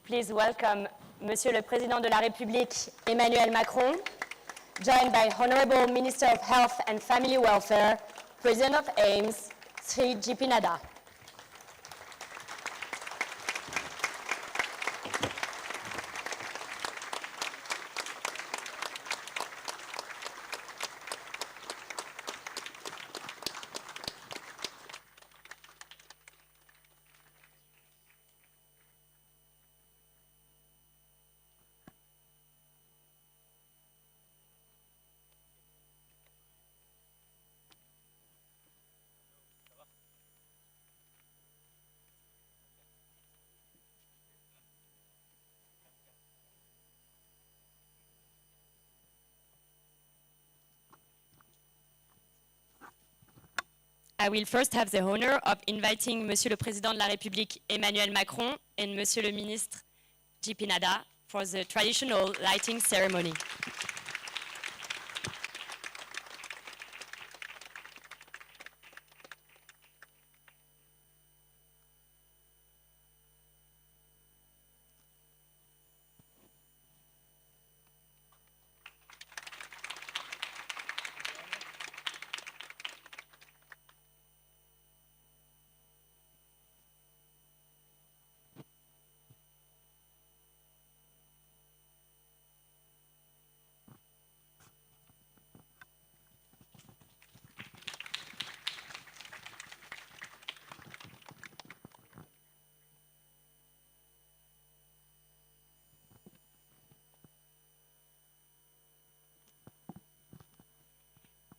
Please welcome Monsieur le Président de la République, Emmanuel Macron, joined by Honorable Minister of Health and Family Welfare, President of AIMS, Sri J.P. Nadda. I will first have the honor of inviting Monsieur le Président de la République Emmanuel Macron and Monsieur le Ministre J.P. Nadda for the traditional lighting ceremony.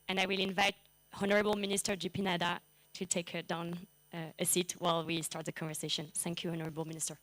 And I will invite Honorable Minister J.P. Nadda to take down a seat while we start the conversation. Thank you, Honorable Minister.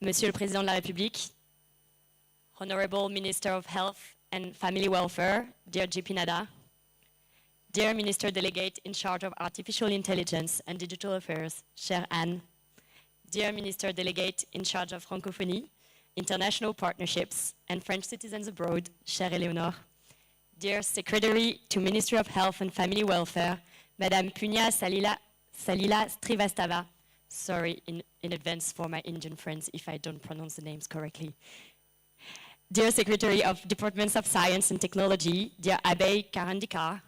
Monsieur le Président de la République, Honorable Minister of Health and Family Welfare, dear J.P. Nadda, dear Minister Delegate in charge of Artificial Intelligence and Digital Affairs, chère Anne, dear Minister Delegate in charge of Francophonie, International Partnerships, and French Citizens Abroad, chère Eleonore, dear Secretary to Ministry of Health and Family Welfare, Madame Punya Salila Srivastava. Sorry in advance for my Indian friends if I don't pronounce the names correctly. Dear Secretary of Departments of Science and Technology, dear Abhay Karandikar,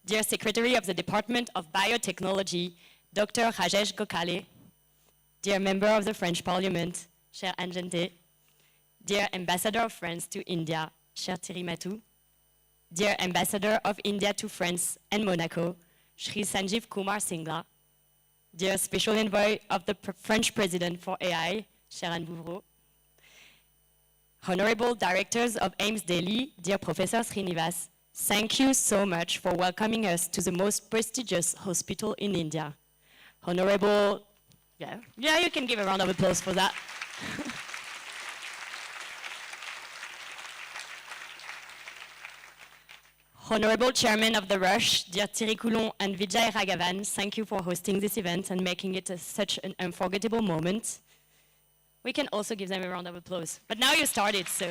dear Secretary of the Department of Biotechnology, Dr. R.U.S.H Gokhale, dear Member of the French Parliament, cher Anjante, dear Ambassador of France to India, cher Thierry Matou, dear Ambassador of India to France and Monaco, Shri Sanjeev Kumar Singla, dear Special Envoy of the French President for AI, cher Anne Bouvreau, Honorable Directors of AIMS Delhi, dear Professor Srinivas, thank you so much for welcoming us to the most prestigious hospital in India. Honorable, yeah, you can give a round of applause for that. Honorable Chairman of the R.U.S.H, dear Thierry Coulon and Vijay Raghavan, thank you for hosting this event and making it such an unforgettable moment. We can also give them a round of applause. But now you started, so.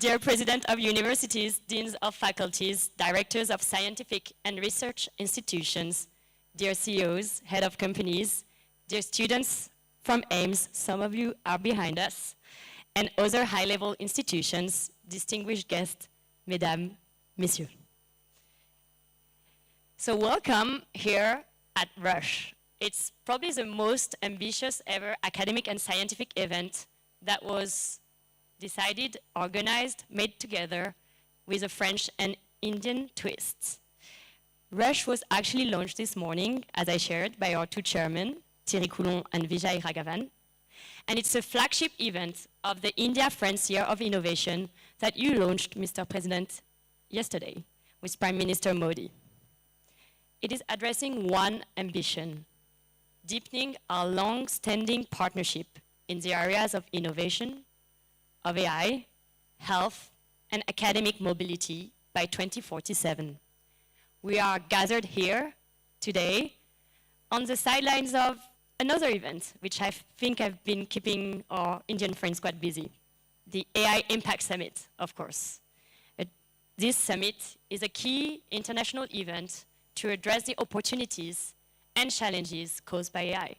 Dear President of Universities, Deans of Faculties, Directors of Scientific and Research Institutions, dear CEOs, Head of Companies, dear students from AIMS, some of you are behind us, and other high-level institutions, distinguished guests, mesdames, messieurs. So welcome here at R.U.S.H. It's probably the most ambitious ever academic and scientific event that was decided, organized, made together with a French and Indian twist. R.U.S.H was actually launched this morning, as I shared, by our two chairmen, Thierry Coulon and Vijay Raghavan. And it's a flagship event of the India-France Year of Innovation that you launched, Mr. President, yesterday with Prime Minister Modi. It is addressing one ambition, deepening our long-standing partnership in the areas of innovation, of AI, health, and academic mobility by 2047. We are gathered here today on the sidelines of another event, which I think have been keeping our Indian friends quite busy, the AI Impact Summit, of course. This summit is a key international event to address the opportunities and challenges caused by AI.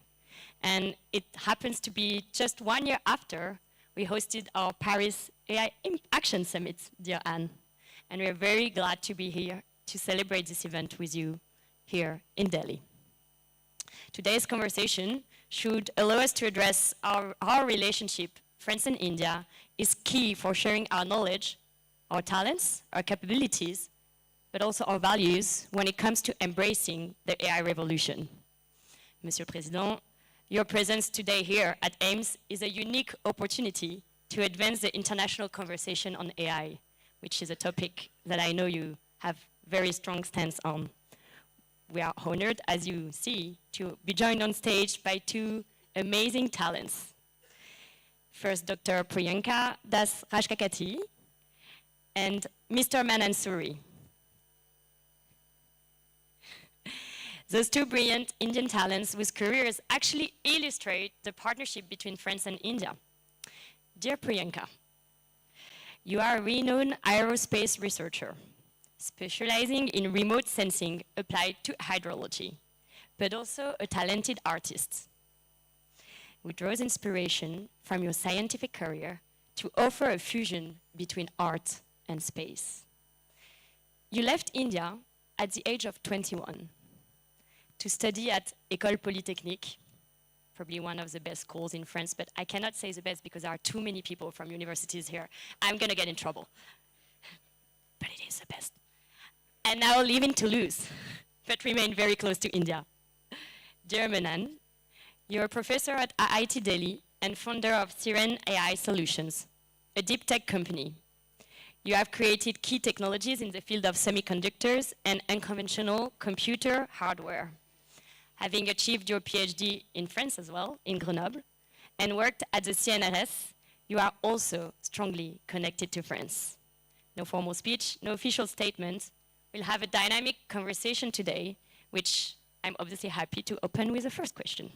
And it happens to be just 1 year after we hosted our Paris AI Action Summit, dear Anne. And we are very glad to be here to celebrate this event with you here in Delhi. Today's conversation should allow us to address our relationship, France and India, is key for sharing our knowledge, our talents, our capabilities, but also our values when it comes to embracing the AI revolution. Monsieur le Président, your presence today here at AIMS is a unique opportunity to advance the international conversation on AI, which is a topic that I know you have very strong stance on. We are honored, as you see, to be joined on stage by two amazing talents. First, Dr. Priyanka Das Rajkakati and Mr. Manan Suri. Those two brilliant Indian talents whose careers actually illustrate the partnership between France and India. Dear Priyanka, you are a renowned aerospace researcher, specializing in remote sensing applied to hydrology, but also a talented artist who draws inspiration from your scientific career to offer a fusion between art and space. You left India at the age of 21 to study at École Polytechnique, probably one of the best schools in France, but I cannot say the best because there are too many people from universities here. I'm gonna get in trouble. But it is the best. And now live in Toulouse, but remain very close to India. Dear Manan, you're a professor at IIT Delhi and founder of Siren AI Solutions, a deep tech company. You have created key technologies in the field of semiconductors and unconventional computer hardware. Having achieved your PhD in France as well, in Grenoble, and worked at the CNRS, you are also strongly connected to France. No formal speech, no official statement. We'll have a dynamic conversation today, which I'm obviously happy to open with the first question.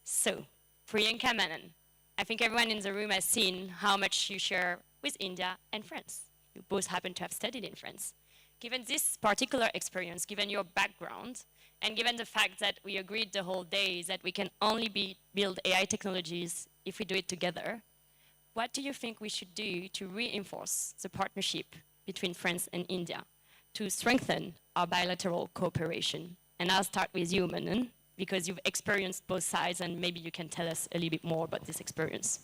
So, Priyanka Manan, I think everyone in the room has seen how much you share with India and France. You both happen to have studied in France. Given this particular experience, given your background, and given the fact that we agreed the whole day that we can only build AI technologies if we do it together, what do you think we should do to reinforce the partnership between France and India to strengthen our bilateral cooperation? And I'll start with you, Manan, because you've experienced both sides and maybe you can tell us a little bit more about this experience.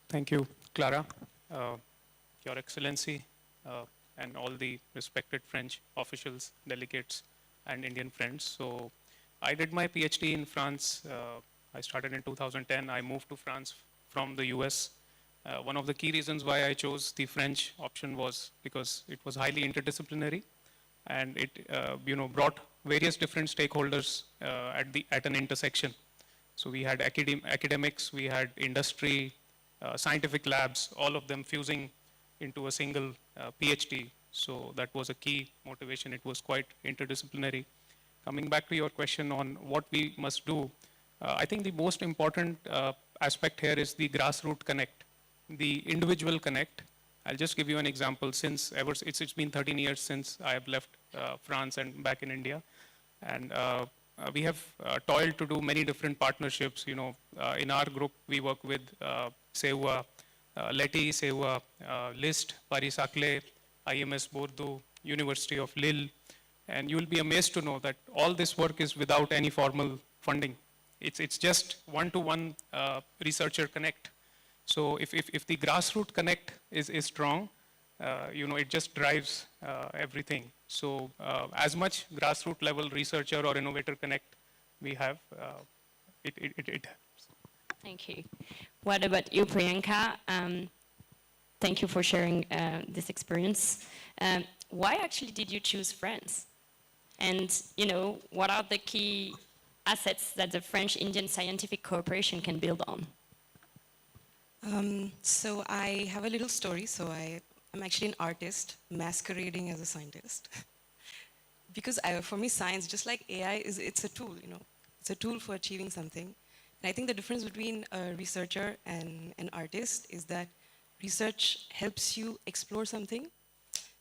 Thank you, Clara, Your Excellency, and all the respected French officials, delegates, and Indian friends. So I did my PhD in France. I started in 2010. I moved to France from the US. One of the key reasons why I chose the French option was because it was highly interdisciplinary, and it brought various different stakeholders at an intersection. So we had academics, we had industry, scientific labs, all of them fusing into a single PhD. So that was a key motivation. It was quite interdisciplinary. Coming back to your question on what we must do, I think the most important aspect here is the grassroots connect, the individual connect. I'll just give you an example. It's been 13 years since I have left France and back in India. And we have toiled to do many different partnerships. In our group, we work with Sewa, Leti, Sewa, List, Paris-Saclay, IMS Bordeaux, University of Lille. And you'll be amazed to know that all this work is without any formal funding. It's just one-to-one researcher connect. So if the grassroots connect is strong, it just drives everything. So as much grassroots level researcher or innovator connect we have, it helps. Thank you. What about you, Priyanka? Thank you for sharing this experience. Why actually did you choose France? And what are the key assets that the French-Indian scientific cooperation can build on? So I have a little story. I'm actually an artist masquerading as a scientist. Because for me, science, just like AI, it's a tool, It's a tool for achieving something. And I think the difference between a researcher and an artist is that research helps you explore something,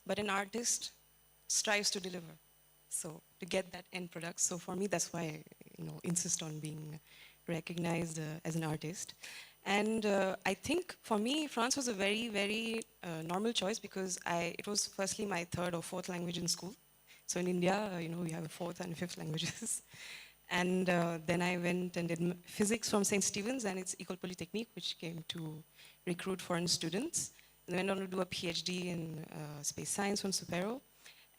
but an artist strives to deliver. So to get that end product. So for me, that's why I, insist on being recognized as an artist. And I think for me, France was a very, very normal choice because it was firstly my third or fourth language in school. So in India, we have a fourth and fifth languages. And then I went and did physics from St. Stephen's and its École Polytechnique, which came to recruit foreign students. And went on to do a PhD in space science from Supero.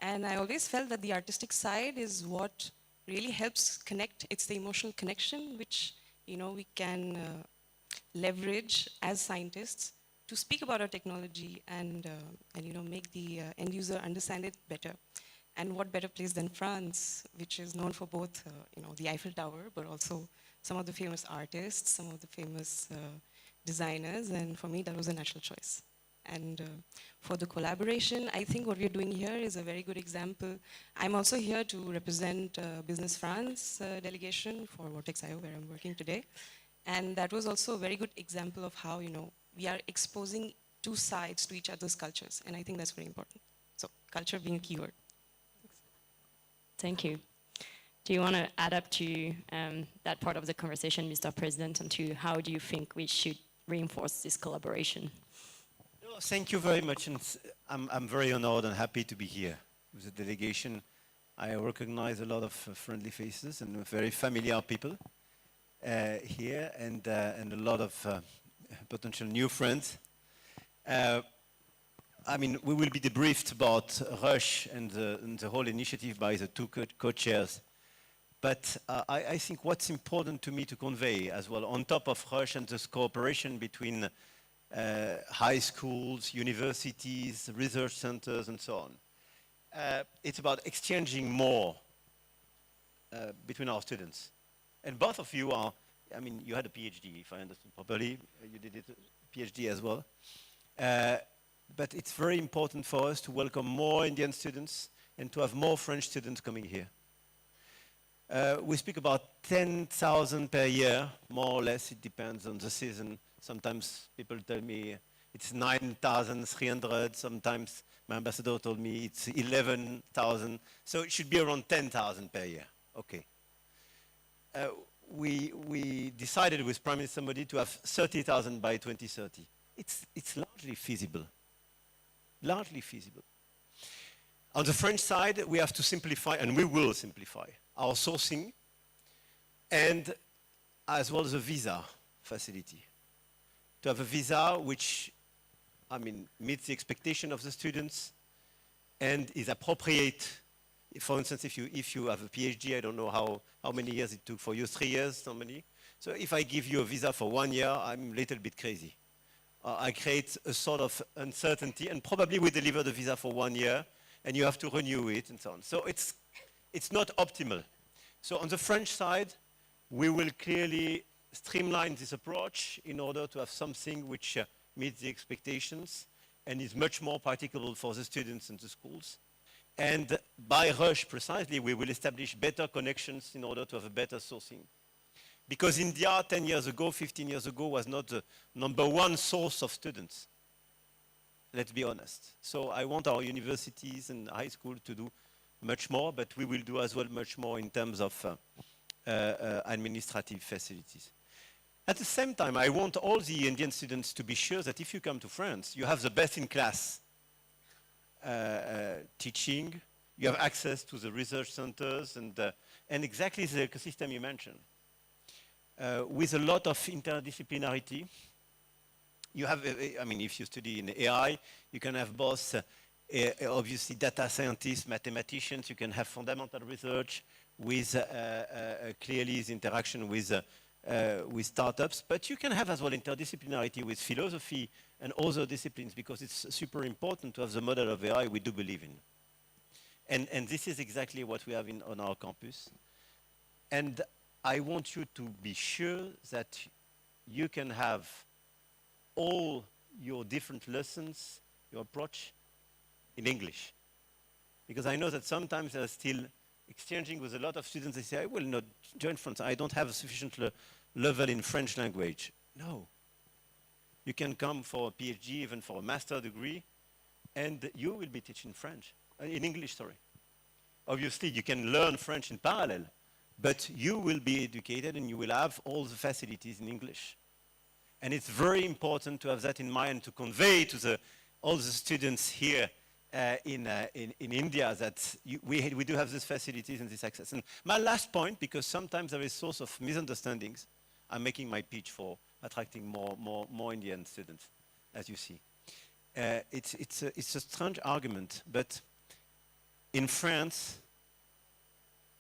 And I always felt that the artistic side is what really helps connect. It's the emotional connection which, we can leverage as scientists to speak about our technology and make the end user understand it better. And what better place than France, which is known for both, the Eiffel Tower, but also some of the famous artists, some of the famous designers, and for me, that was a natural choice. And for the collaboration, I think what we're doing here is a very good example. I'm also here to represent Business France delegation for Vortex.io, where I'm working today. And that was also a very good example of how, we are exposing two sides to each other's cultures. And I think that's very important. So culture being a keyword. Thank you. Do you want to add up to that part of the conversation, Mr. President, and to how do you think we should reinforce this collaboration? No, thank you very much. And I'm very honored and happy to be here with the delegation. I recognize a lot of friendly faces and very familiar people here and a lot of potential new friends. I mean, we will be debriefed about R.U.S.H and the whole initiative by the two co-chairs. But I think what's important to me to convey as well, on top of R.U.S.H and this cooperation between high schools, universities, research centers, and so on, it's about exchanging more between our students. And both of you are, I mean, you had a PhD, if I understand properly. You did a PhD as well. But it's very important for us to welcome more Indian students and to have more French students coming here. We speak about 10,000 per year, more or less. It depends on the season. Sometimes people tell me it's 9,300. Sometimes my ambassador told me it's 11,000. So it should be around 10,000 per year. Okay. We decided with Prime Minister Modi to have 30,000 by 2030. It's largely feasible. Largely feasible. On the French side, we have to simplify, and we will simplify, our sourcing and as well as a visa facility. To have a visa which, I mean, meets the expectation of the students and is appropriate. For instance, if you have a PhD, I don't know how many years it took for you, 3 years, so many. So if I give you a visa for 1 year, I'm a little bit crazy. I create a sort of uncertainty, and probably we deliver the visa for 1 year, and you have to renew it, and so on. So it's not optimal. So on the French side, we will clearly streamline this approach in order to have something which meets the expectations and is much more practicable for the students and the schools. And by R.U.S.H precisely, we will establish better connections in order to have a better sourcing. Because India, 10 years ago, 15 years ago, was not the #1 source of students. Let's be honest. So I want our universities and high school to do much more, but we will do as well much more in terms of administrative facilities. At the same time, I want all the Indian students to be sure that if you come to France, you have the best in class teaching, you have access to the research centers and exactly the ecosystem you mentioned. With a lot of interdisciplinarity. You have, I mean, if you study in AI, you can have both, obviously, data scientists, mathematicians, you can have fundamental research with clearly the interaction with startups, but you can have as well interdisciplinarity with philosophy and other disciplines because it's super important to have the model of AI we do believe in. And this is exactly what we have on our campus. And I want you to be sure that you can have all your different lessons, your approach in English. Because I know that sometimes they're still exchanging with a lot of students. They say, I will not join France. I don't have a sufficient level in French language. No. You can come for a PhD, even for a master degree, and you will be teaching French, in English, sorry. Obviously, you can learn French in parallel, but you will be educated and you will have all the facilities in English. And it's very important to have that in mind, to convey to all the students here in India that we do have these facilities and this access. And my last point, because sometimes there is source of misunderstandings, I'm making my pitch for attracting more Indian students, as you see. It's a strange argument, but in France,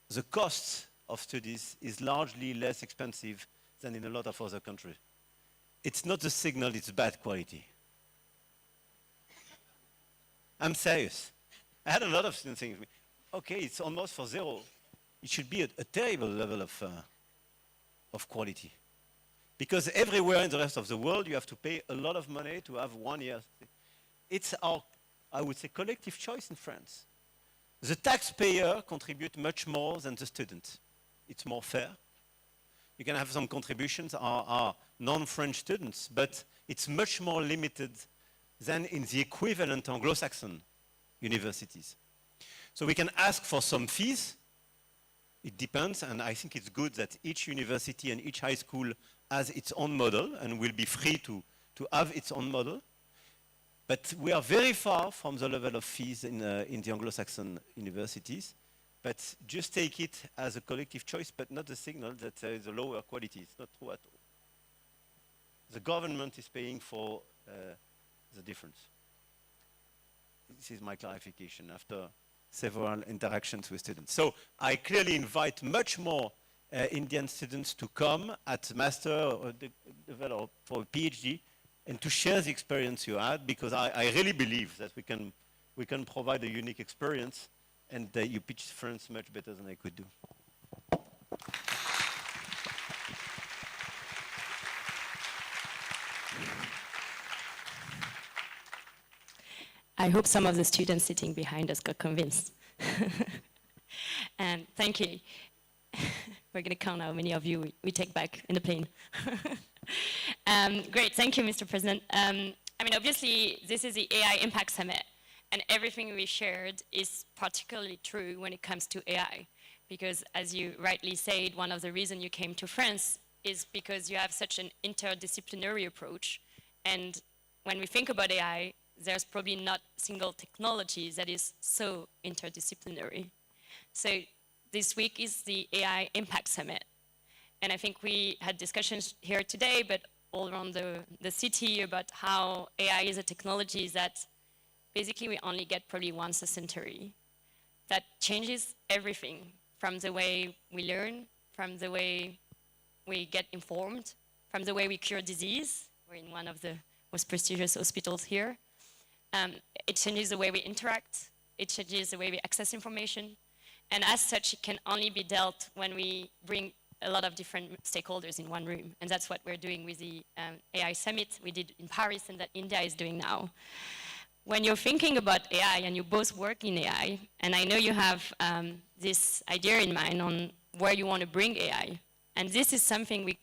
the cost of studies is largely less expensive than in a lot of other countries. It's not the signal, it's bad quality. I'm serious. I had a lot of students saying to me, okay, it's almost for zero. It should be a terrible level of quality. Because everywhere in the rest of the world, you have to pay a lot of money to have 1 year. It's our, I would say, collective choice in France. The taxpayer contributes much more than the student. It's more fair. You can have some contributions are non-French students, but it's much more limited than in the equivalent Anglo-Saxon universities. So we can ask for some fees. It depends, and I think it's good that each university and each high school has its own model and will be free to have its own model. But we are very far from the level of fees in the Anglo-Saxon universities. But just take it as a collective choice, but not the signal that there is a lower quality. It's not true at all. The government is paying for the difference. This is my clarification after several interactions with students. So I clearly invite much more Indian students to come at master or develop for a PhD and to share the experience you had, because I really believe that we can provide a unique experience, and you pitched France much better than I could do. I hope some of the students sitting behind us got convinced. And thank you. We're going to count how many of you we take back in the plane. Great, thank you, Mr. President. I mean, obviously, this is the AI Impact Summit, and everything we shared is particularly true when it comes to AI, because as you rightly said, one of the reasons you came to France is because you have such an interdisciplinary approach, and when we think about AI, there's probably not single technology that is so interdisciplinary. So this week is the AI Impact Summit. And I think we had discussions here today, but all around the city about how AI is a technology that basically we only get probably once a century. That changes everything from the way we learn, from the way we get informed, from the way we cure disease. We're in one of the most prestigious hospitals here. It changes the way we interact. It changes the way we access information. And as such, it can only be dealt when we bring a lot of different stakeholders in one room. And that's what we're doing with the AI Summit we did in Paris and that India is doing now. When you're thinking about AI, and you both work in AI, and I know you have this idea in mind on where you want to bring AI, and this is something we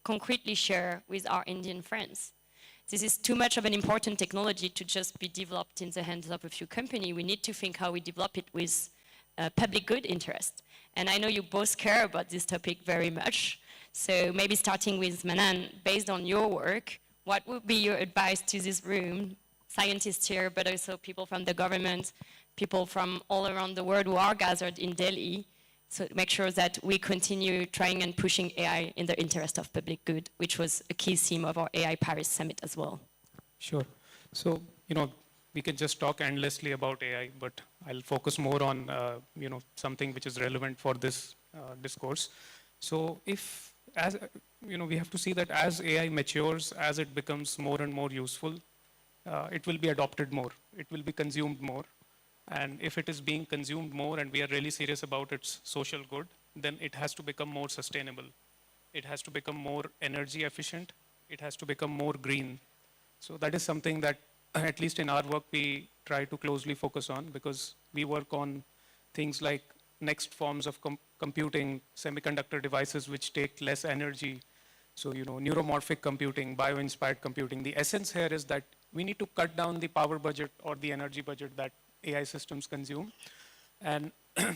concretely share with our Indian friends. This is too much of an important technology to just be developed in the hands of a few companies. We need to think how we develop it with public good interest. And I know you both care about this topic very much. So maybe starting with Manan, based on your work, what would be your advice to this room, scientists here, but also people from the government, people from all around the world who are gathered in Delhi, so to make sure that we continue trying and pushing AI in the interest of public good, which was a key theme of our AI Paris Summit as well. Sure. So, we can just talk endlessly about AI, but I'll focus more on, something which is relevant for this discourse. So we have to see that as AI matures, as it becomes more and more useful, it will be adopted more. It will be consumed more. And if it is being consumed more and we are really serious about its social good, then it has to become more sustainable. It has to become more energy efficient. It has to become more green. So that is something that, at least in our work, we try to closely focus on, because we work on things like next forms of computing, semiconductor devices which take less energy. So, neuromorphic computing, bio-inspired computing. The essence here is that we need to cut down the power budget or the energy budget that AI systems consume. And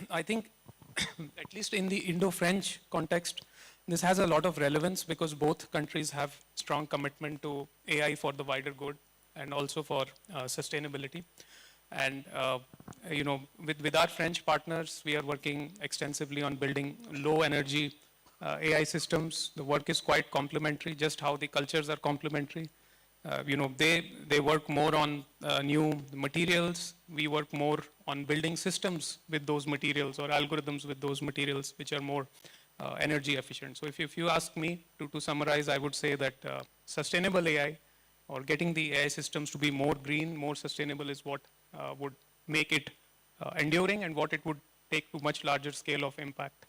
I think, at least in the Indo-French context, this has a lot of relevance because both countries have strong commitment to AI for the wider good and also for sustainability. And with our French partners, we are working extensively on building low energy AI systems. The work is quite complementary, just how the cultures are complementary. They work more on new materials. We work more on building systems with those materials or algorithms with those materials, which are more energy efficient. So if you ask me to summarize, I would say that sustainable AI or getting the AI systems to be more green, more sustainable is what would make it enduring and what it would take to much larger scale of impact.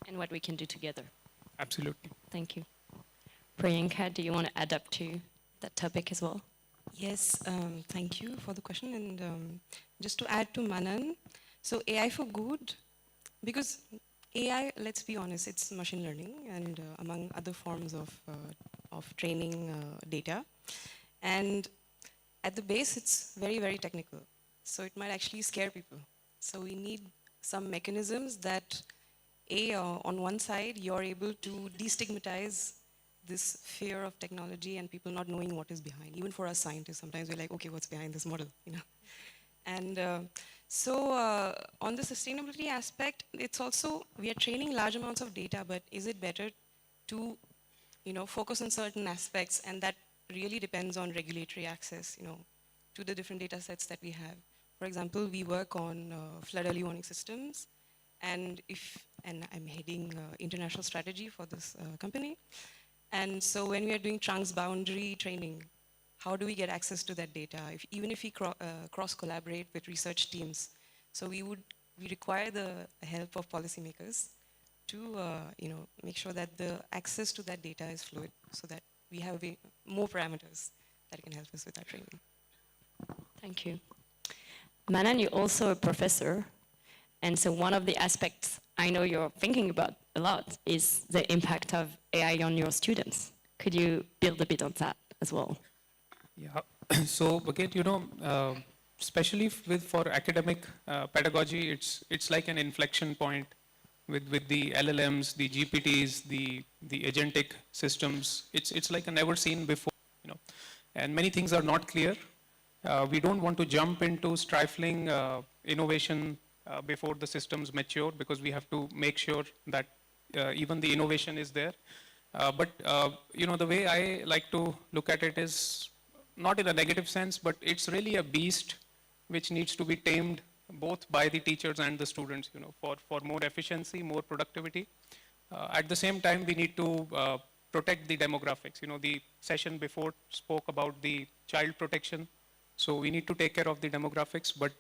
And what we can do together. Absolutely. Thank you. Priyanka, do you want to add up to that topic as well? Yes, thank you for the question. And just to add to Manan, so AI for good, because AI, let's be honest, it's machine learning and among other forms of training data. And at the base, it's very, very technical. So it might actually scare people. So we need some mechanisms that, on one side, you're able to destigmatize this fear of technology and people not knowing what is behind. Even for us scientists, sometimes we're like, okay, what's behind this model, And so on the sustainability aspect, it's also, we are training large amounts of data, but is it better to, focus on certain aspects, and that really depends on regulatory access, to the different data sets that we have. For example, we work on flood early warning systems, and I'm heading international strategy for this company. And so when we are doing transboundary training, how do we get access to that data? Even if we cross-collaborate with research teams, so we require the help of policymakers to make sure that the access to that data is fluid, so that we have more parameters that can help us with our training. Thank you. Manan, you're also a professor, and so one of the aspects I know you're thinking about a lot is the impact of AI on your students. Could you build a bit on that as well? Yeah. So again, especially for academic pedagogy, it's like an inflection point with the LLMs, the GPTs, the agentic systems. It's like a never seen before, and many things are not clear. We don't want to jump into stifling innovation before the systems mature, because we have to make sure that even the innovation is there. But the way I like to look at it is not in a negative sense, but it's really a beast which needs to be tamed both by the teachers and the students, for more efficiency, more productivity. At the same time, we need to protect the demographics. The session before spoke about the child protection. So we need to take care of the demographics, but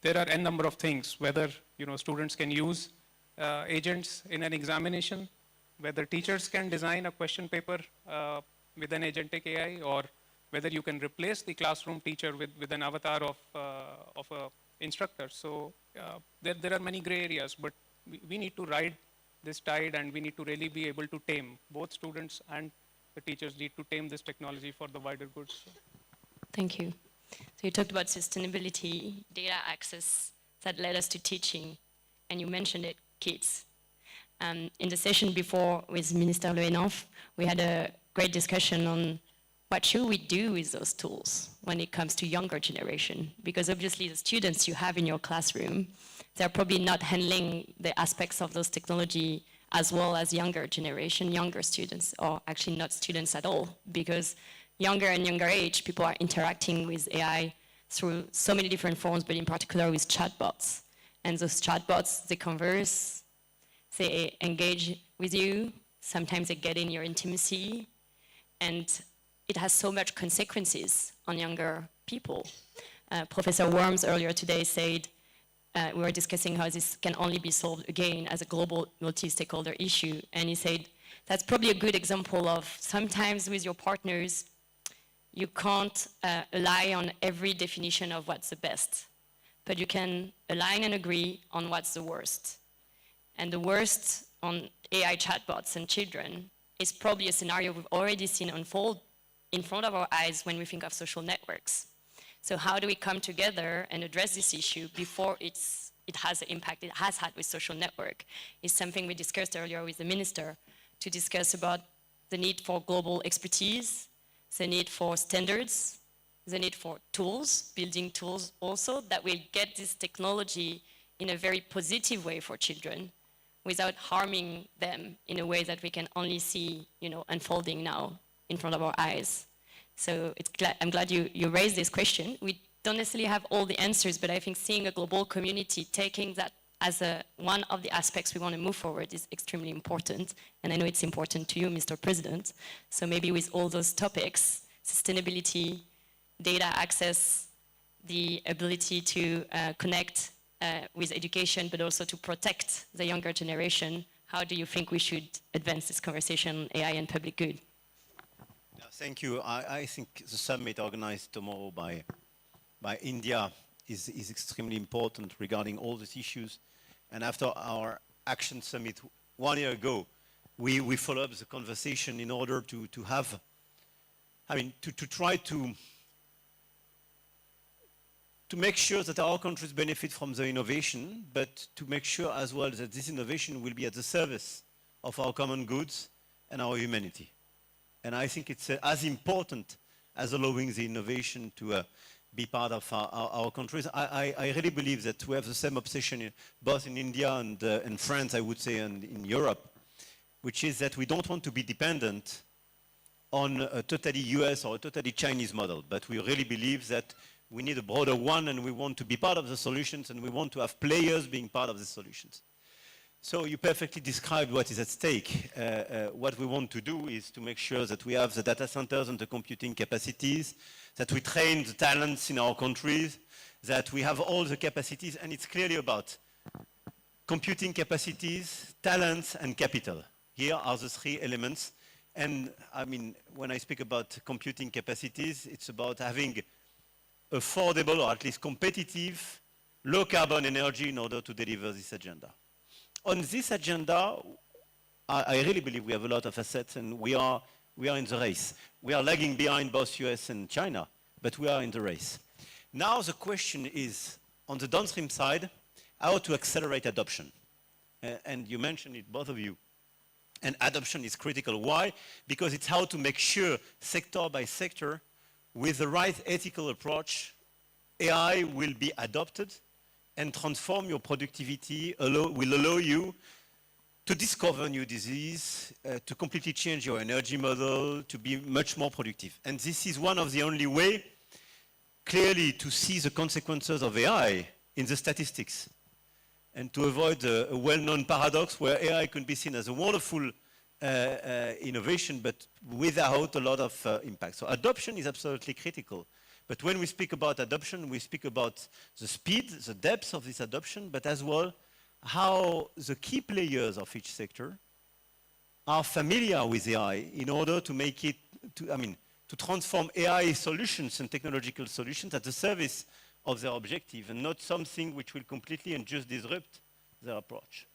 there are n number of things, whether students can use agents in an examination, whether teachers can design a question paper with an agentic AI, or whether you can replace the classroom teacher with an avatar of an instructor. So there are many gray areas, but we need to ride this tide, and we need to really be able to tame. Both students and the teachers need to tame this technology for the wider good. So. Thank you. So you talked about sustainability, data access that led us to teaching, and you mentioned it, kids. In the session before with Minister R.U.S.H, we had a great discussion on what should we do with those tools when it comes to younger generation? Because obviously the students you have in your classroom, they're probably not handling the aspects of those technology as well as younger generation, younger students, or actually not students at all, because younger and younger age, people are interacting with AI through so many different forms, but in particular with chatbots. And those chatbots, they converse, they engage with you, sometimes they get in your intimacy, and it has so much consequences on younger people. Professor Worms earlier today said, we were discussing how this can only be solved again as a global multi-stakeholder issue, and he said, that's probably a good example of sometimes with your partners, you can't rely on every definition of what's the best, but you can align and agree on what's the worst. And the worst on AI chatbots and children is probably a scenario we've already seen unfold in front of our eyes when we think of social networks. So how do we come together and address this issue before it has the impact it has had with social network? Is something we discussed earlier with the minister, to discuss about the need for global expertise, the need for standards, the need for tools, building tools also that will get this technology in a very positive way for children without harming them in a way that we can only see, unfolding now in front of our eyes. So I'm glad you raised this question. We don't necessarily have all the answers, but I think seeing a global community taking that as one of the aspects we want to move forward is extremely important. And I know it's important to you, Mr. President. So maybe with all those topics, sustainability, data access, the ability to connect with education, but also to protect the younger generation, how do you think we should advance this conversation on AI and public good? Thank you. I think the summit organized tomorrow by India is extremely important regarding all these issues. And after our action summit 1 year ago, we follow up the conversation in order to have, to try to make sure that our countries benefit from the innovation, but to make sure as well that this innovation will be at the service of our common goods and our humanity. And I think it's as important as allowing the innovation to be part of our countries. I really believe that we have the same obsession both in India and France, I would say, and in Europe, which is that we don't want to be dependent on a totally US or a totally Chinese model, but we really believe that we need a broader one, and we want to be part of the solutions, and we want to have players being part of the solutions. So you perfectly described what is at stake. What we want to do is to make sure that we have the data centers and the computing capacities, that we train the talents in our countries, that we have all the capacities, and it's clearly about computing capacities, talents, and capital. Here are the three elements. And when I speak about computing capacities, it's about having affordable, or at least competitive, low-carbon energy in order to deliver this agenda. On this agenda, I really believe we have a lot of assets, and we are in the race. We are lagging behind both US and China, but we are in the race. Now the question is, on the downstream side, how to accelerate adoption. And you mentioned it, both of you. And adoption is critical. Why? Because it's how to make sure, sector by sector, with the right ethical approach, AI will be adopted and transform your productivity, will allow you to discover new disease, to completely change your energy model, to be much more productive. And this is one of the only way, clearly, to see the consequences of AI in the statistics, and to avoid a well-known paradox where AI can be seen as a wonderful innovation, but without a lot of impact. So adoption is absolutely critical. But when we speak about adoption, we speak about the speed, the depth of this adoption, but as well how the key players of each sector are familiar with AI in order to make it, to transform AI solutions and technological solutions at the service of their objective, and not something which will completely and just disrupt their approach.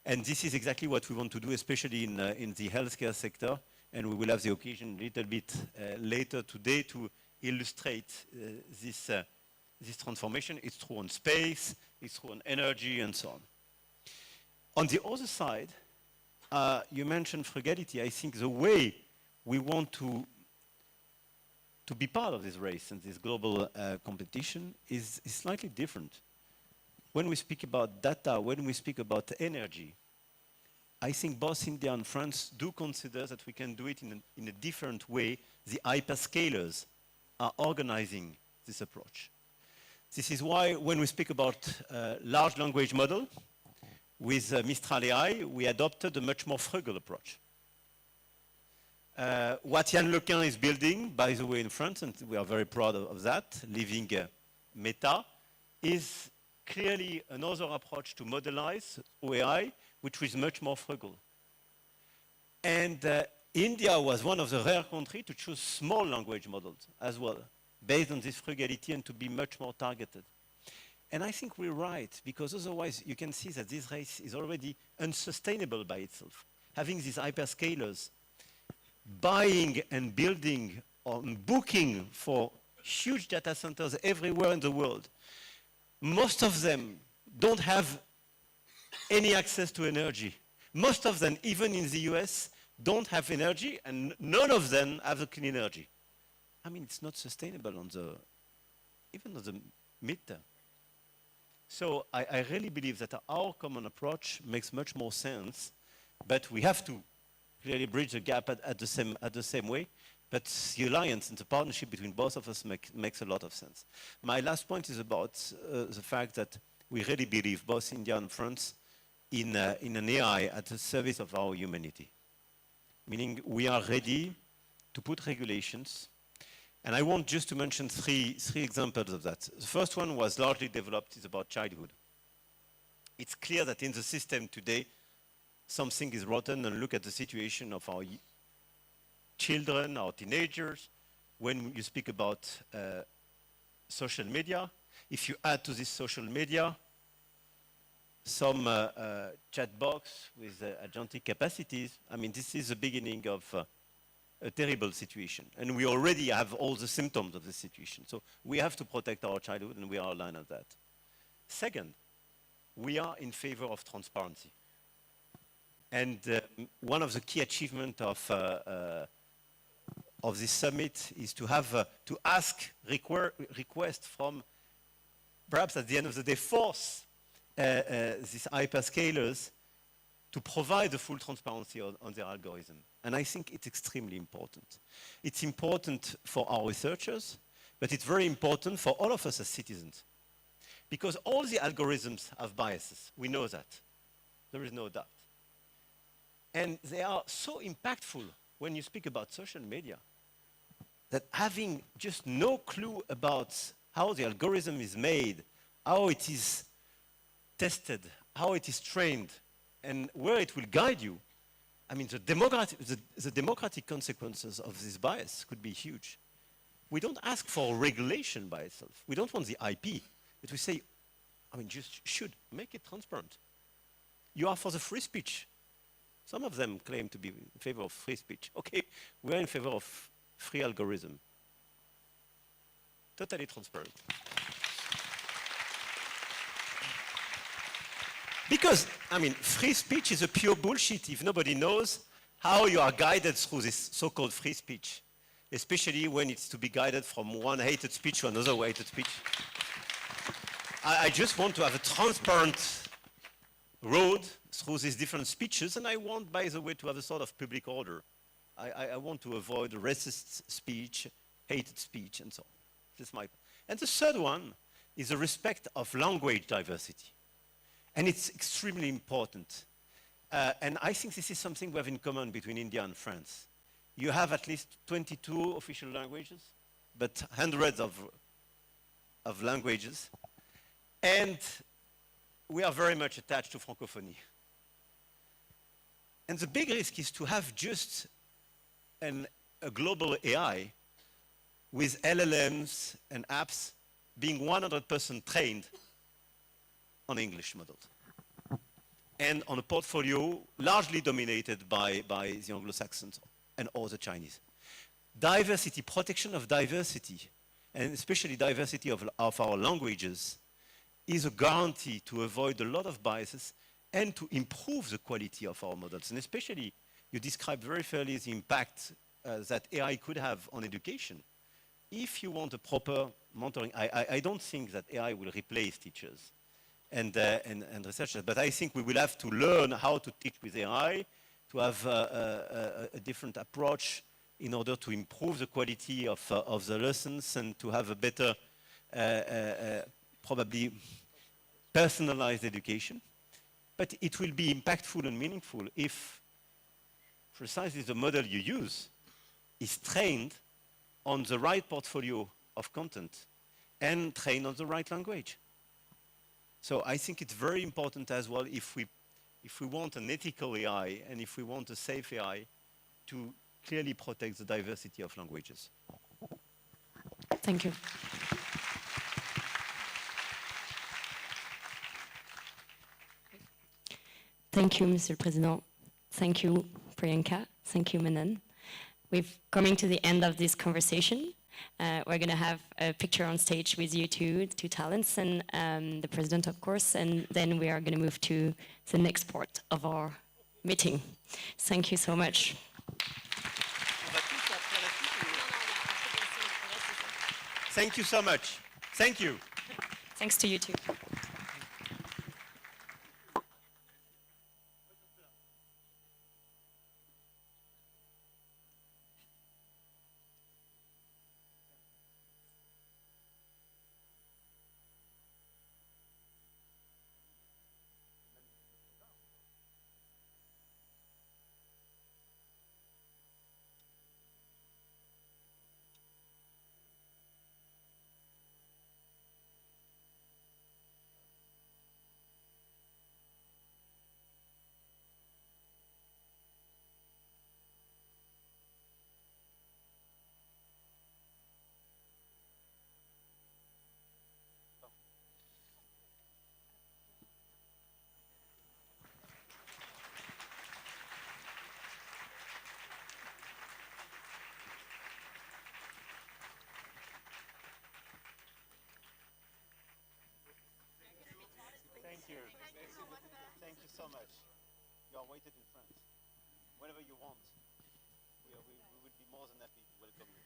And this is exactly what we want to do, especially in the healthcare sector, and we will have the occasion a little bit later today to illustrate this transformation. It's true on space, it's true on energy, and so on. On the other side, you mentioned frugality. I think the way we want to be part of this race and this global competition is slightly different. When we speak about data, when we speak about energy, I think both India and France do consider that we can do it in a different way. The hyperscalers are organizing this approach. This is why when we speak about large language model, with Mistral AI, we adopted a much more frugal approach. What Yann Lequin is building, by the way, in France, and we are very proud of that, leaving Meta, is clearly another approach to modelize AI, which is much more frugal. And India was one of the rare countries to choose small language models as well, based on this frugality and to be much more targeted. And I think we're right, because otherwise you can see that this race is already unsustainable by itself. Having these hyperscalers buying and building or booking for huge data centers everywhere in the world, most of them don't have any access to energy. Most of them, even in the US, don't have energy, and none of them have the clean energy. I mean, it's not sustainable on the, even on the midterm. So I really believe that our common approach makes much more sense, but we have to clearly bridge the gap at the same way. But the alliance and the partnership between both of us makes a lot of sense. My last point is about the fact that we really believe, both India and France, in an AI at the service of our humanity. Meaning we are ready to put regulations. And I want just to mention three examples of that. The first one was largely developed, is about childhood. It's clear that in the system today, something is rotten, and look at the situation of our children, our teenagers. When you speak about social media, if you add to this social media some chat box with agentic capacities, I mean, this is the beginning of a terrible situation. And we already have all the symptoms of the situation. So we have to protect our childhood, and we are aligned on that. Second, we are in favor of transparency. And one of the key achievements of this summit is to have to ask requests from, perhaps at the end of the day, force these hyperscalers to provide the full transparency on their algorithm. And I think it's extremely important. It's important for our researchers, but it's very important for all of us as citizens. Because all the algorithms have biases. We know that. There is no doubt. And they are so impactful when you speak about social media that having just no clue about how the algorithm is made, how it is tested, how it is trained, and where it will guide you, I mean, the democratic consequences of this bias could be huge. We don't ask for regulation by itself. We don't want the IP, but we say, I mean, just should make it transparent. You are for the free speech. Some of them claim to be in favor of free speech. Okay, we're in favor of free algorithm. Totally transparent. Because, I mean, free speech is a pure bullshit if nobody knows how you are guided through this so-called free speech, especially when it's to be guided from one hated speech to another hated speech. I just want to have a transparent road through these different speeches, and I want, by the way, to have a sort of public order. I want to avoid racist speech, hated speech, and so on. That's my. And the third one is the respect of language diversity. And it's extremely important. And I think this is something we have in common between India and France. You have at least 22 official languages, but hundreds of languages. And we are very much attached to francophonie. And the big risk is to have just a global AI with LLMs and apps being 100% trained on English models, and on a portfolio largely dominated by the Anglo-Saxons and all the Chinese. Diversity, protection of diversity, and especially diversity of our languages, is a guarantee to avoid a lot of biases and to improve the quality of our models. And especially, you described very fairly the impact that AI could have on education. If you want a proper monitoring, I don't think that AI will replace teachers and researchers, but I think we will have to learn how to teach with AI, to have a different approach in order to improve the quality of the lessons and to have a better, probably personalized education. But it will be impactful and meaningful if precisely the model you use is trained on the right portfolio of content and trained on the right language. So I think it's very important as well if we if we want an ethical AI and if we want a safe AI, to clearly protect the diversity of languages. Thank you. Thank you, Mr. President. Thank you, Priyanka. Thank you, Manan. We're coming to the end of this conversation. We're going to have a picture on stage with you two talents and the president, of course, and then we are going to move to the next part of our meeting. Thank you so much. Thank you so much. Thank you. Thanks to you too. Thank you so much. You are waited in France. Whenever you want, we would be more than happy to welcome you.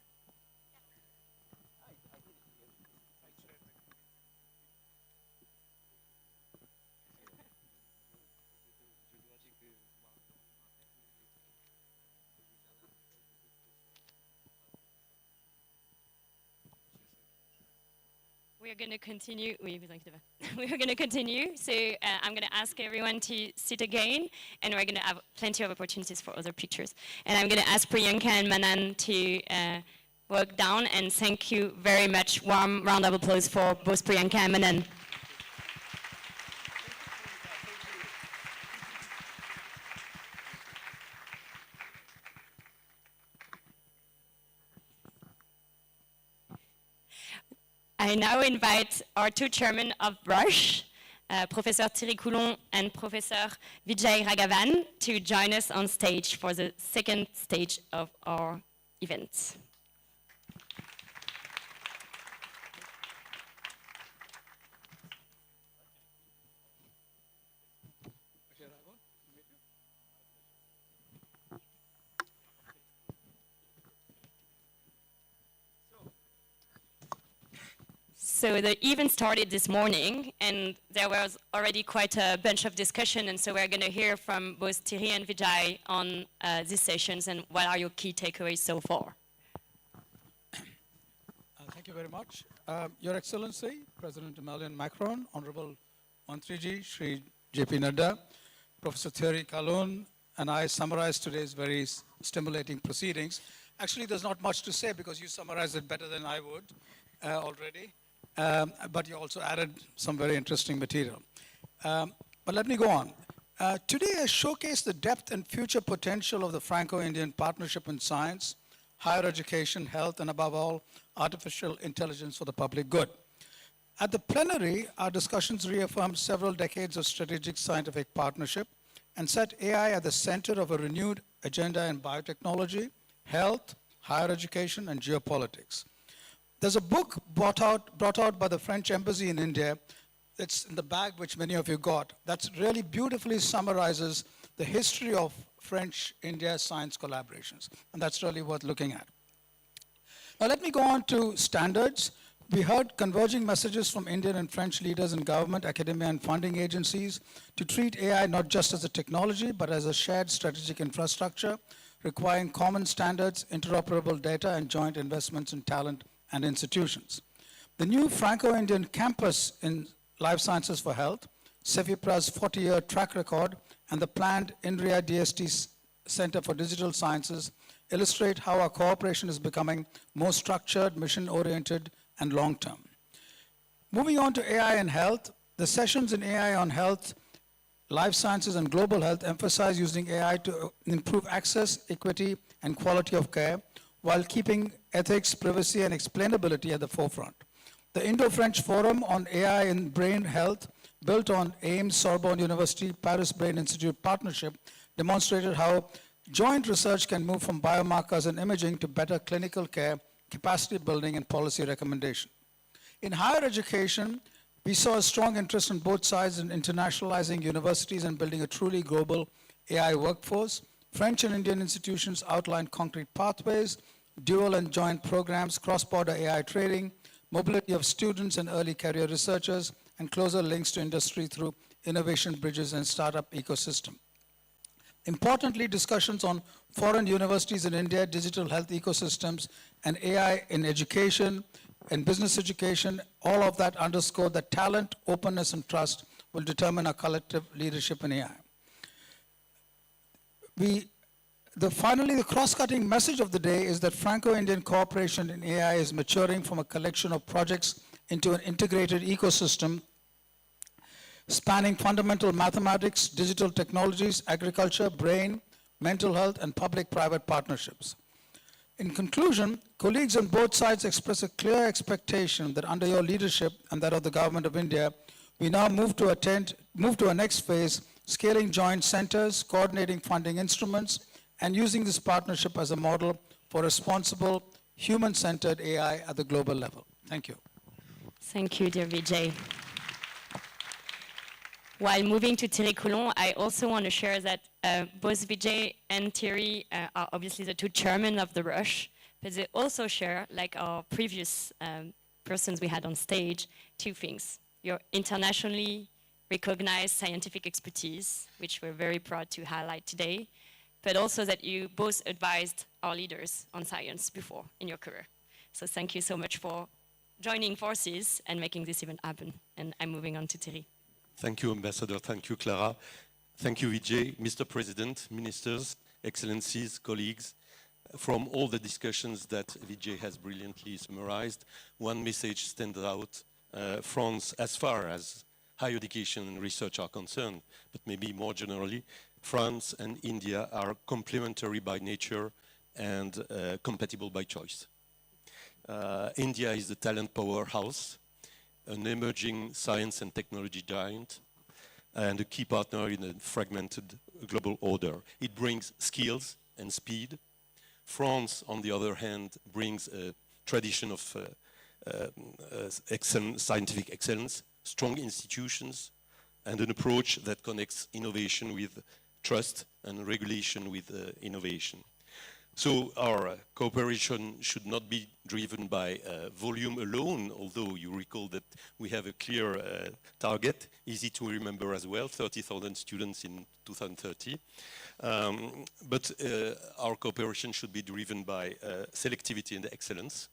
We are going to continue. Oui, vous inquiétez pas. We are going to continue. So I'm going to ask everyone to sit again, and we're going to have plenty of opportunities for other pictures. And I'm going to ask Priyanka and Manan to walk down, and thank you very much. Warm round of applause for both Priyanka and Manan. I now invite our two chairmen of R.U.S.H, Professor Thierry Coulon and Professor Vijay Raghavan, to join us on stage for the second stage of our event. So the event started this morning, and there was already quite a bunch of discussion, and so we're going to hear from both Thierry and Vijay on these sessions and what are your key takeaways so far. Thank you very much. Your Excellency, President Emmanuel Macron, Honorable Mantriji, Shri J.P. Nadda, Professor Thierry Coulon, and I summarized today's very stimulating proceedings. Actually, there's not much to say because you summarized it better than I would already. But you also added some very interesting material. But let me go on. Today I showcase the depth and future potential of the Franco-Indian partnership in science, higher education, health, and above all, artificial intelligence for the public good. At the plenary, our discussions reaffirmed several decades of strategic scientific partnership and set AI at the center of a renewed agenda in biotechnology, health, higher education, and geopolitics. There's a book brought out by the French Embassy in India. It's in the bag which many of you got. That really beautifully summarizes the history of French-India science collaborations. And that's really worth looking at. Now let me go on to standards. We heard converging messages from Indian and French leaders in government, academia, and funding agencies to treat AI not just as a technology, but as a shared strategic infrastructure, requiring common standards, interoperable data, and joint investments in talent and institutions. The new Franco-Indian campus in Life Sciences for Health, CEFIPRA's 40-year track record, and the planned INRIA DST Center for Digital Sciences illustrate how our cooperation is becoming more structured, mission-oriented, and long-term. Moving on to AI and health, the sessions in AI on health life sciences, and global health emphasize using AI to improve access, equity, and quality of care while keeping ethics, privacy, and explainability at the forefront. The Indo-French Forum on AI in Brain Health, built on Ames, Sorbonne University, Paris Brain Institute partnership, demonstrated how joint research can move from biomarkers and imaging to better clinical care, capacity building, and policy recommendation. In higher education, we saw a strong interest on both sides in internationalizing universities and building a truly global AI workforce. French and Indian institutions outlined concrete pathways, dual and joint programs, cross-border AI training, mobility of students and early career researchers, and closer links to industry through innovation bridges and startup ecosystem. Importantly, discussions on foreign universities in India, digital health ecosystems, and AI in education and business education, all of that underscore that talent, openness, and trust will determine our collective leadership in AI. Finally, the cross-cutting message of the day is that Franco-Indian cooperation in AI is maturing from a collection of projects into an integrated ecosystem spanning fundamental mathematics, digital technologies, agriculture, brain, mental health, and public-private partnerships. In conclusion, colleagues on both sides express a clear expectation that under your leadership and that of the Government of India, we now move to a next phase, scaling joint centers, coordinating funding instruments, and using this partnership as a model for responsible, human-centered AI at the global level. Thank you. Thank you, dear Vijay. While moving to Thierry Coulon, I also want to share that both Vijay and Thierry are obviously the two chairmen of the R.U.S.H, but they also share, like our previous persons we had on stage, two things. Your internationally recognized scientific expertise, which we're very proud to highlight today, but also that you both advised our leaders on science before in your career. So thank you so much for joining forces and making this event happen. And I'm moving on to Thierry. Thank you, Ambassador. Thank you, Clara. Thank you, Vijay, Mr. President, ministers, excellencies, colleagues. From all the discussions that Vijay has brilliantly summarized, one message stands out. France, as far as higher education and research are concerned, but maybe more generally, France and India are complementary by nature and compatible by choice. India is the talent powerhouse, an emerging science and technology giant, and a key partner in a fragmented global order. It brings skills and speed. France, on the other hand, brings a tradition of scientific excellence, strong institutions, and an approach that connects innovation with trust and regulation with innovation. So our cooperation should not be driven by volume alone, although you recall that we have a clear target, easy to remember as well, 30,000 students in 2030. But our cooperation should be driven by selectivity and excellence,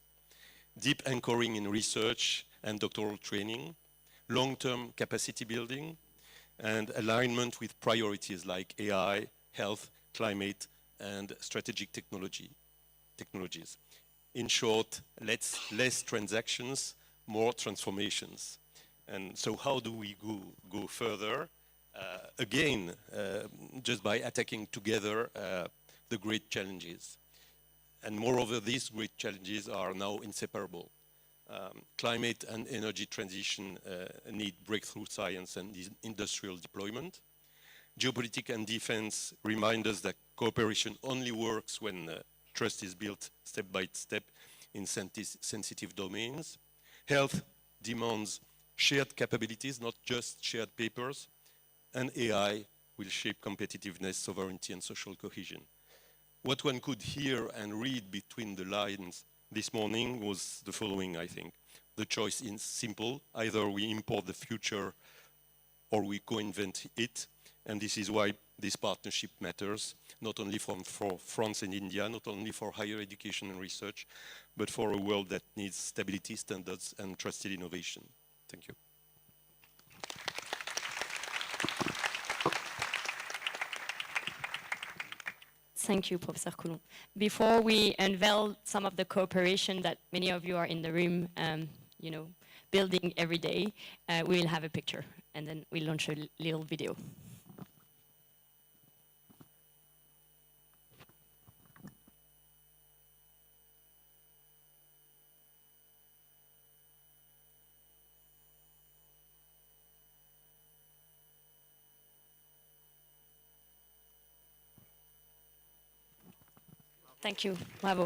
deep anchoring in research and doctoral training, long-term capacity building, and alignment with priorities like AI, health, climate, and strategic technologies. In short, less transactions, more transformations. And so how do we go further? Again, just by attacking together the great challenges. And moreover, these great challenges are now inseparable. Climate and energy transition need breakthrough science and industrial deployment. Geopolitics and defense remind us that cooperation only works when trust is built step by step in sensitive domains. Health demands shared capabilities, not just shared papers. And AI will shape competitiveness, sovereignty, and social cohesion. What one could hear and read between the lines this morning was the following, I think. The choice is simple. Either we import the future or we co-invent it. And this is why this partnership matters, not only for France and India, not only for higher education and research, but for a world that needs stability, standards, and trusted innovation. Thank you. Thank you, Professor Coulon. Before we unveil some of the cooperation that many of you are in the room, building every day, we will have a picture, and then we'll launch a little video. Thank you. Bravo.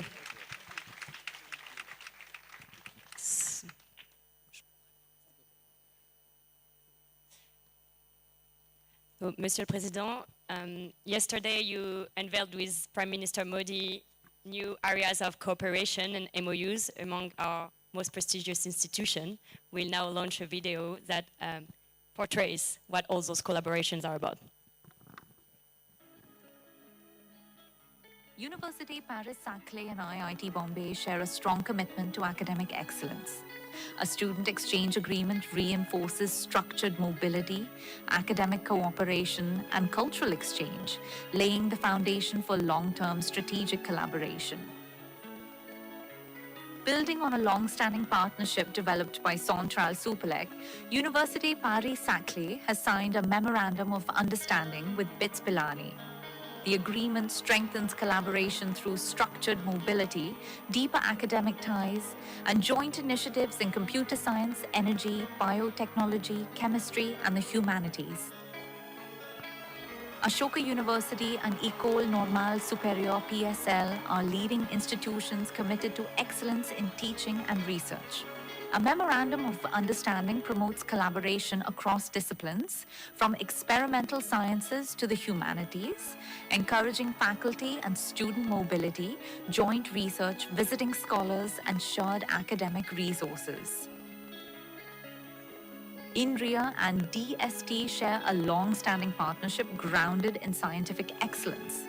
So, Monsieur le Président, yesterday you unveiled with Prime Minister Modi new areas of cooperation and MOUs among our most prestigious institutions. We'll now launch a video that portrays what all those collaborations are about. Université Paris-Saclay and IIT Bombay share a strong commitment to academic excellence. A student exchange agreement reinforces structured mobility, academic cooperation, and cultural exchange, laying the foundation for long-term strategic collaboration. Building on a long-standing partnership developed by Centrale Supélec, Université Paris-Saclay has signed a Memorandum of Understanding with BITS Pilani. The agreement strengthens collaboration through structured mobility, deeper academic ties, and joint initiatives in computer science, energy, biotechnology, chemistry, and the humanities. Ashoka University and École Normale Supérieure PSL are leading institutions committed to excellence in teaching and research. A memorandum of understanding promotes collaboration across disciplines, from experimental sciences to the humanities, encouraging faculty and student mobility, joint research, visiting scholars, and shared academic resources. INRIA and DST share a long-standing partnership grounded in scientific excellence.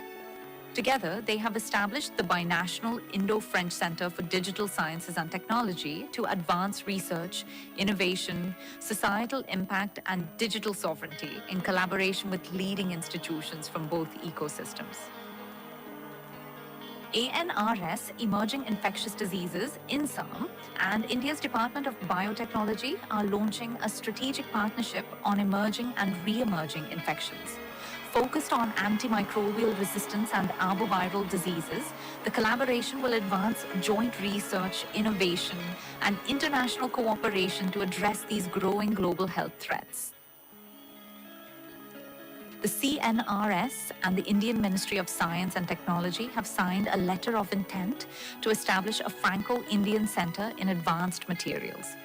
Together, they have established the binational Indo-French Center for Digital Sciences and Technology to advance research, innovation, societal impact, and digital sovereignty in collaboration with leading institutions from both ecosystems. ANRS, Emerging Infectious Diseases, INSAM, and India's Department of Biotechnology are launching a strategic partnership on emerging and re-emerging infections. Focused on antimicrobial resistance and arboviral diseases, the collaboration will advance joint research, innovation, and international cooperation to address these growing global health threats. The CNRS and the Indian Ministry of Science and Technology have signed a letter of intent to establish a Franco-Indian Center in Advanced Materials.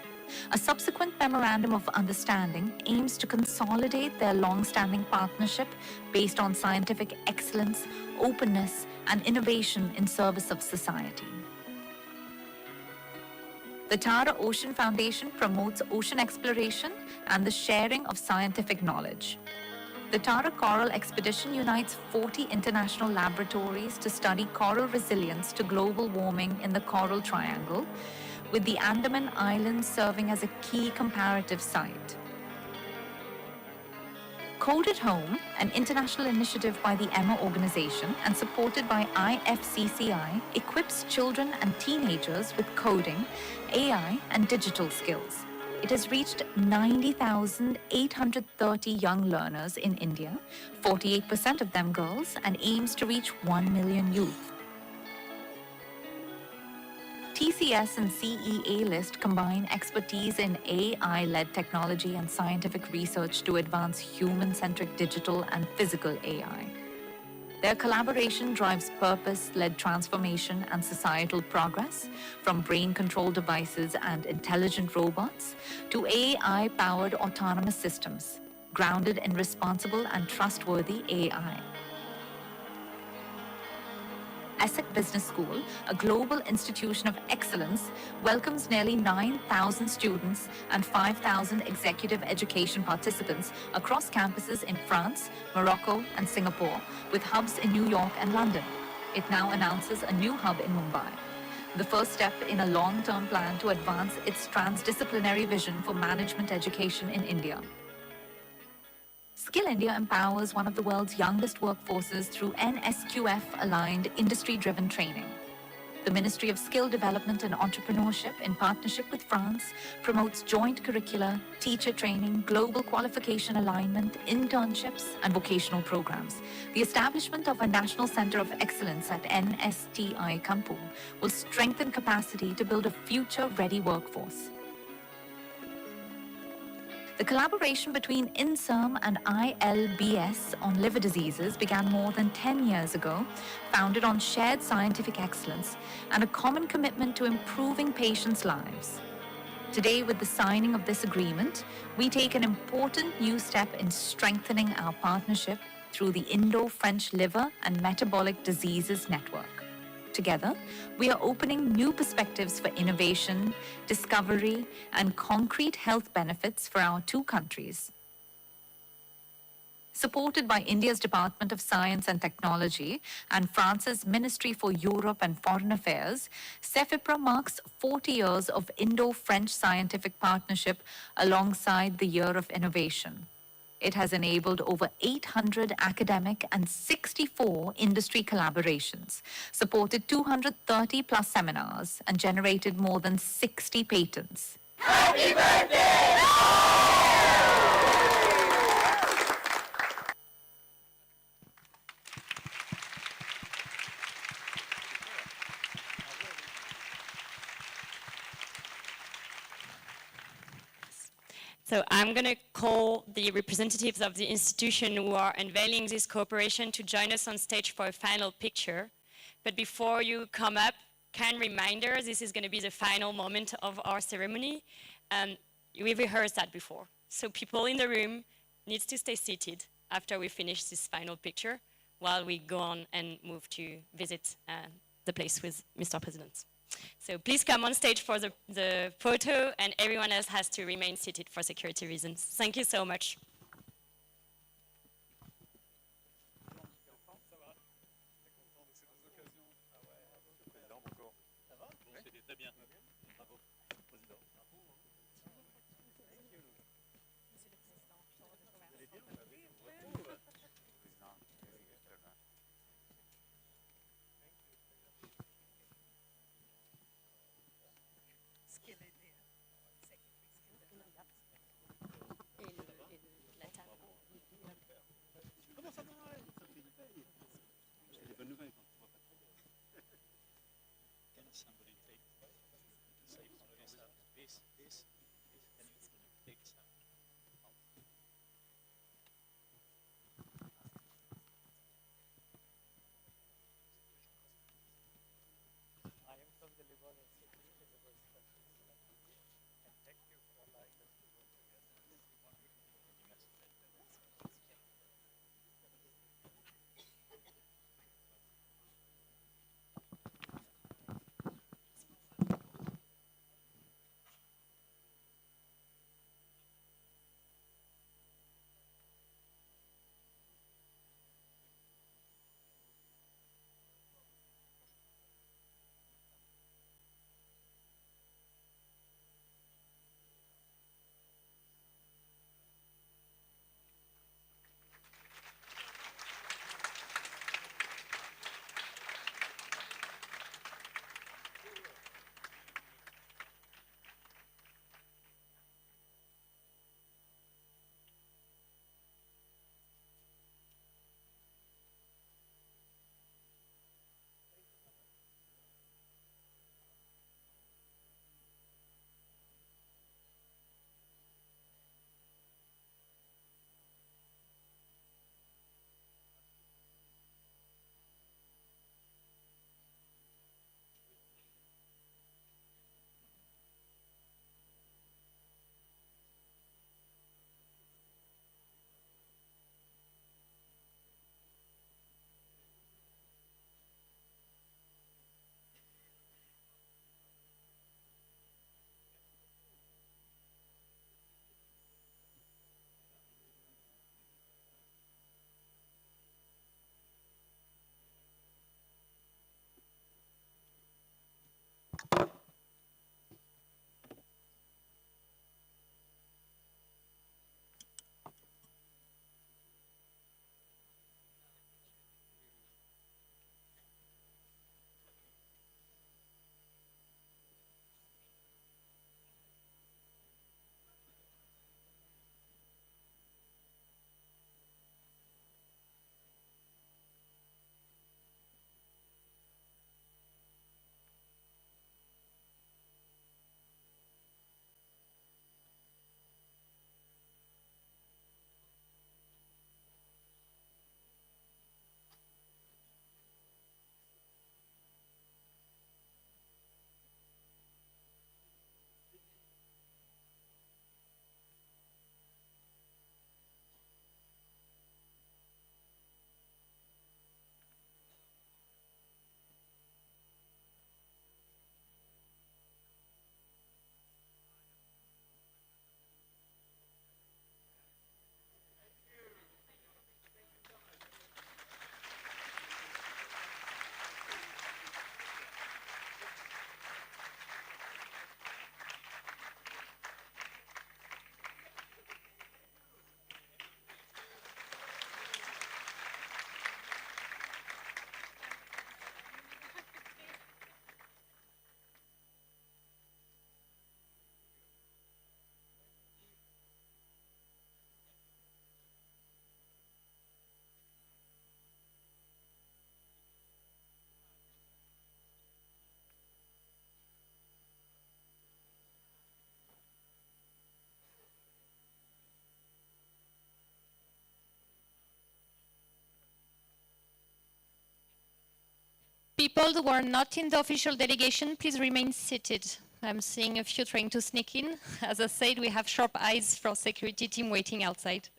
A subsequent memorandum of understanding aims to consolidate their long-standing partnership based on scientific excellence, openness, and innovation in service of society. The Tara Ocean Foundation promotes ocean exploration and the sharing of scientific knowledge. The Tara Coral Expedition unites 40 international laboratories to study coral resilience to global warming in the Coral Triangle, with the Andaman Islands serving as a key comparative site. Code at Home, an international initiative by the Emma organization and supported by IFCCI, equips children and teenagers with coding, AI, and digital skills. It has reached 90,830 young learners in India, 48% of them girls, and aims to reach 1 million youth. TCS and CEA List combine expertise in AI-led technology and scientific research to advance human-centric digital and physical AI. Their collaboration drives purpose-led transformation and societal progress, from brain-controlled devices and intelligent robots to AI-powered autonomous systems, grounded in responsible and trustworthy AI. R.U.S.H Business School, a global institution of excellence, welcomes nearly 9,000 students and 5,000 executive education participants across campuses in France, Morocco, and Singapore, with hubs in New York and London. It now announces a new hub in Mumbai, the first step in a long-term plan to advance its transdisciplinary vision for management education in India. Skill India empowers one of the world's youngest workforces through NSQF-aligned industry-driven training. The Ministry of Skill Development and Entrepreneurship, in partnership with France, promotes joint curricula, teacher training, global qualification alignment, internships, and vocational programs. The establishment of a National Center of Excellence at NSTI Kanpur will strengthen capacity to build a future-ready workforce. The collaboration between INSERM and ILBS on liver diseases began more than 10 years ago, founded on shared scientific excellence and a common commitment to improving patients' lives. Today, with the signing of this agreement, we take an important new step in strengthening our partnership through the Indo-French Liver and Metabolic Diseases Network. Together, we are opening new perspectives for innovation, discovery, and concrete health benefits for our two countries. Supported by India's Department of Science and Technology and France's Ministry for Europe and Foreign Affairs, CEFIPRA marks 40 years of Indo-French scientific partnership alongside the Year of Innovation. It has enabled over 800 academic and 64 industry collaborations, supported 230 plus seminars, and generated more than 60 patents. Happy birthday! So I'm going to call the representatives of the institution who are unveiling this cooperation to join us on stage for a final picture. But before you come up, kind reminder, this is going to be the final moment of our ceremony. We've rehearsed that before. So people in the room need to stay seated after we finish this final picture while we go on and move to visit the place with Mr. President. So please come on stage for the photo, and everyone else has to remain seated for security reasons. Thank you so much. People who are not in the official delegation, please remain seated. I'm seeing a few trying to sneak in. As I said, we have sharp eyes for security team waiting outside.